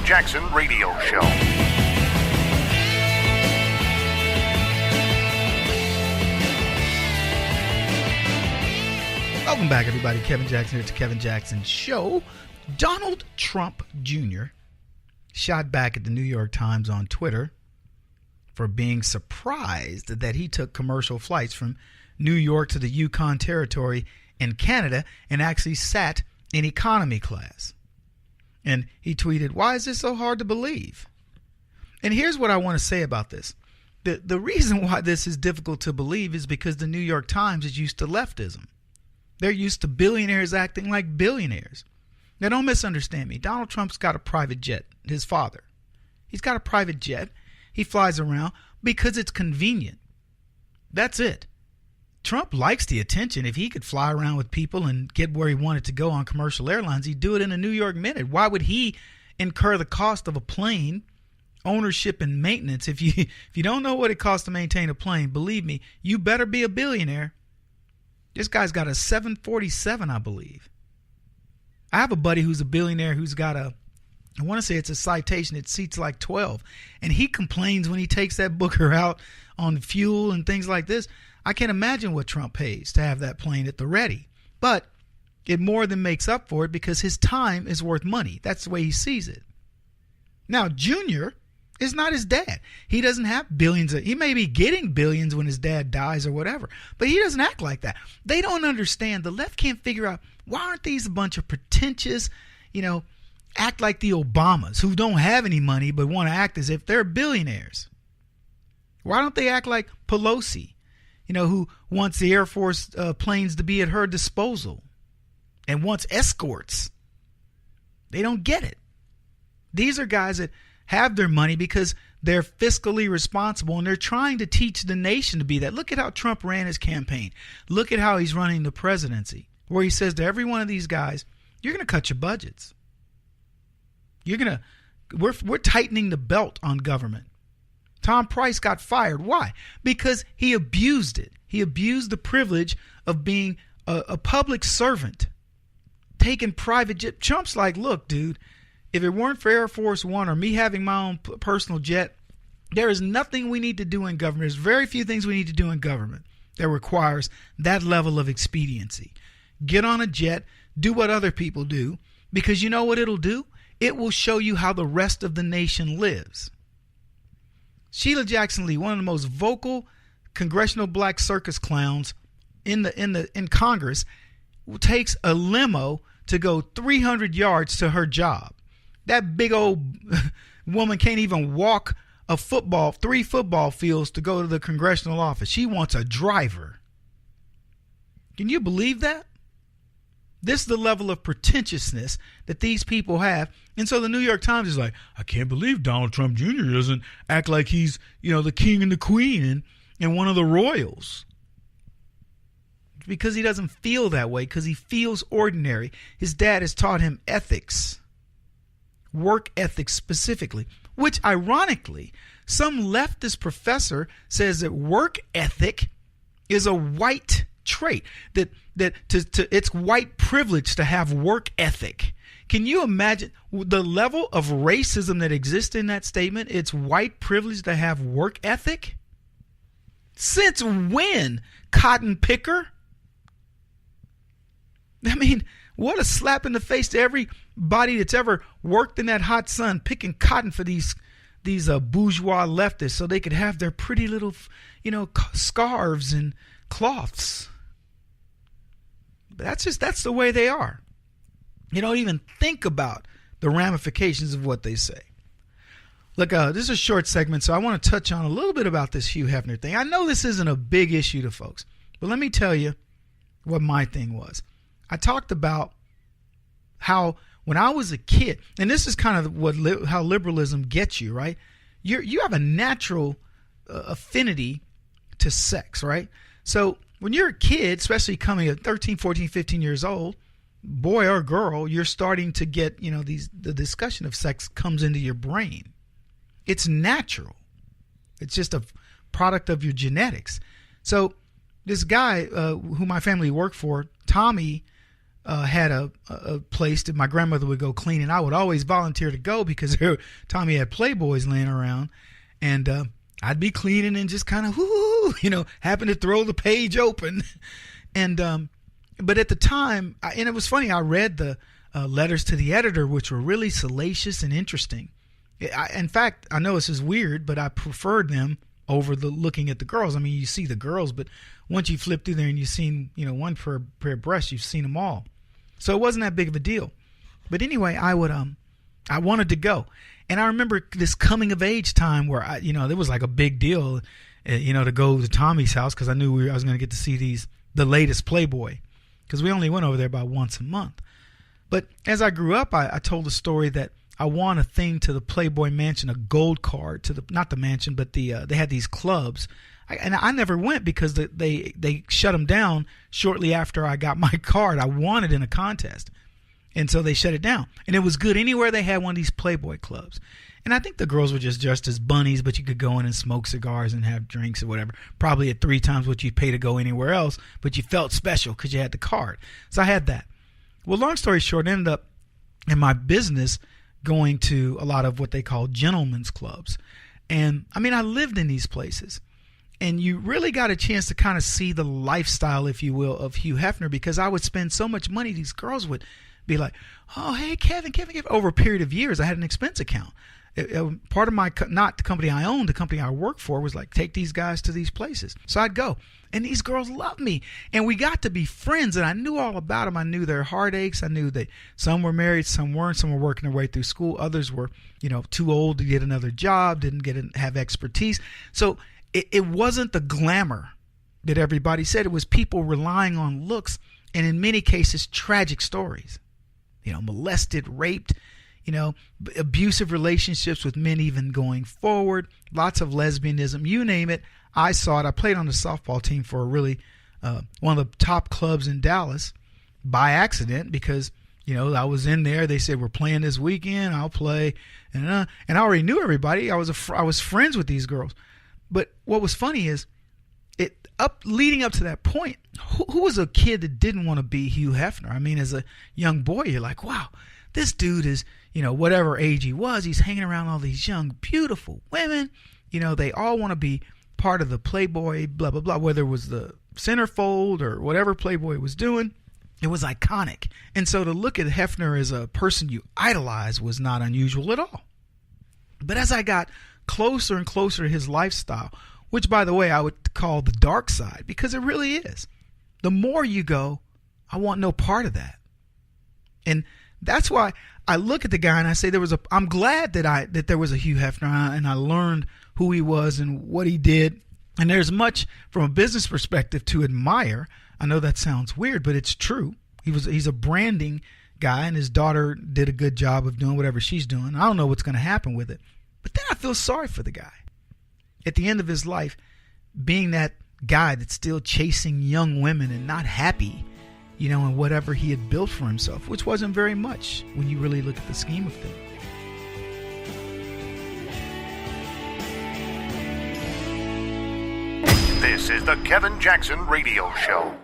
Jackson Radio Show. Welcome back, everybody. Kevin Jackson here. It's Kevin Jackson Show. Donald Trump Jr. shot back at the New York Times on Twitter for being surprised that he took commercial flights from New York to the Yukon Territory in Canada and actually sat in economy class. And he tweeted, "Why is this so hard to believe?" And here's what I want to say about this. The reason why this is difficult to believe is because the New York Times is used to leftism. They're used to billionaires acting like billionaires. Now, don't misunderstand me. Donald Trump's got a private jet, his father. He's got a private jet. He flies around because it's convenient. That's it. Trump likes the attention. If he could fly around with people and get where he wanted to go on commercial airlines, he'd do it in a New York minute. Why would he incur the cost of a plane, ownership and maintenance? If you don't know what it costs to maintain a plane, believe me, you better be a billionaire. This guy's got a 747, I believe. I have a buddy who's a billionaire who's got I want to say it's a Citation. It seats like 12. And he complains when he takes that booker out on fuel and things like this. I can't imagine what Trump pays to have that plane at the ready. But it more than makes up for it because his time is worth money. That's the way he sees it. Now, Junior is not his dad. He doesn't have billions. He may be getting billions when his dad dies or whatever, but he doesn't act like that. They don't understand. The left can't figure out, why aren't these a bunch of pretentious, act like the Obamas who don't have any money but want to act as if they're billionaires? Why don't they act like Pelosi, who wants the Air Force planes to be at her disposal and wants escorts? They don't get it. These are guys that have their money because they're fiscally responsible, and they're trying to teach the nation to be that. Look at how Trump ran his campaign. Look at how he's running the presidency, where he says to every one of these guys, you're going to cut your budgets. We're tightening the belt on government. Tom Price got fired. Why? Because he abused it. He abused the privilege of being a public servant, taking private jet. Trump's like, look, dude, if it weren't for Air Force One or me having my own personal jet, there is nothing we need to do in government. There's very few things we need to do in government that requires that level of expediency. Get on a jet, do what other people do, because you know what it'll do? It will show you how the rest of the nation lives. Sheila Jackson Lee, one of the most vocal congressional black circus clowns in Congress, takes a limo to go 300 yards to her job. That big old woman can't even walk 3 football fields to go to the congressional office. She wants a driver. Can you believe that? This is the level of pretentiousness that these people have. And so the New York Times is like, I can't believe Donald Trump Jr. doesn't act like he's, the king and the queen and one of the royals. Because he doesn't feel that way, because he feels ordinary. His dad has taught him ethics. Work ethics specifically, which ironically, some leftist professor says that work ethic is a white trait, that it's white privilege to have work ethic. Can you imagine the level of racism that exists in that statement? It's white privilege to have work ethic? Since when, cotton picker? I mean, what a slap in the face to everybody that's ever worked in that hot sun picking cotton for these bourgeois leftists so they could have their pretty little, scarves and cloths. But that's the way they are. You don't even think about the ramifications of what they say. Look, this is a short segment, so I want to touch on a little bit about this Hugh Hefner thing. I know this isn't a big issue to folks, but let me tell you what my thing was. I talked about how when I was a kid, and this is kind of how liberalism gets you, right? You have a natural affinity to sex, right? So when you're a kid, especially coming at 13, 14, 15 years old, boy or girl, you're starting to get, the discussion of sex comes into your brain. It's natural. It's just a product of your genetics. So this guy who my family worked for, Tommy, had a place that my grandmother would go clean, and I would always volunteer to go because Tommy had Playboys laying around, and I'd be cleaning and just kind of happen to throw the page open, and but at the time, and it was funny, I read the letters to the editor, which were really salacious and interesting. In fact, I know this is weird, but I preferred them over looking at the girls. I mean, you see the girls, but once you flip through there and you've seen, one pair of breasts, you've seen them all. So it wasn't that big of a deal. But anyway, I wanted to go. And I remember this coming of age time where there was like a big deal, to go to Tommy's house because I knew I was going to get to see the latest Playboy, because we only went over there about once a month. But as I grew up, I told a story that I won a thing to the Playboy Mansion, a gold card to not the mansion, but they had these clubs. I never went because they shut them down shortly after I got my card. I won it in a contest. And so they shut it down. And it was good anywhere they had one of these Playboy clubs. And I think the girls were just dressed as bunnies, but you could go in and smoke cigars and have drinks or whatever. Probably at 3 times what you'd pay to go anywhere else, but you felt special because you had the card. So I had that. Well, long story short, I ended up in my business going to a lot of what they call gentlemen's clubs. And I mean, I lived in these places. And you really got a chance to kind of see the lifestyle, if you will, of Hugh Hefner, because I would spend so much money. These girls would be like, oh, hey, Kevin. Over a period of years, I had an expense account. Part of my, not the company I owned, the company I worked for was like, take these guys to these places. So I'd go. And these girls loved me. And we got to be friends. And I knew all about them. I knew their heartaches. I knew that some were married, some weren't. Some were working their way through school. Others were, too old to get another job, didn't have expertise. So it wasn't the glamour that everybody said. It was people relying on looks, and in many cases, tragic stories. Molested, raped, abusive relationships with men even going forward, lots of lesbianism, you name it. I saw it. I played on the softball team for one of the top clubs in Dallas by accident because, I was in there. They said, we're playing this weekend. I'll play. And I already knew everybody. I was friends with these girls. But what was funny is leading up to that point, who was a kid that didn't want to be Hugh Hefner? I mean, as a young boy, you're like, wow, this dude is, whatever age he was, he's hanging around all these young, beautiful women. They all want to be part of the Playboy, blah, blah, blah, whether it was the centerfold or whatever Playboy was doing. It was iconic. And so to look at Hefner as a person you idolize was not unusual at all. But as I got closer and closer to his lifestyle, which, by the way, I would call the dark side, because it really is. The more you go, I want no part of that. And that's why I look at the guy and I say I'm glad that there was a Hugh Hefner, and I learned who he was and what he did. And there's much from a business perspective to admire. I know that sounds weird, but it's true. He's a branding guy, and his daughter did a good job of doing whatever she's doing. I don't know what's going to happen with it. But then I feel sorry for the guy. At the end of his life, being that guy that's still chasing young women and not happy, in whatever he had built for himself, which wasn't very much when you really look at the scheme of things. This is the Kevin Jackson Radio Show.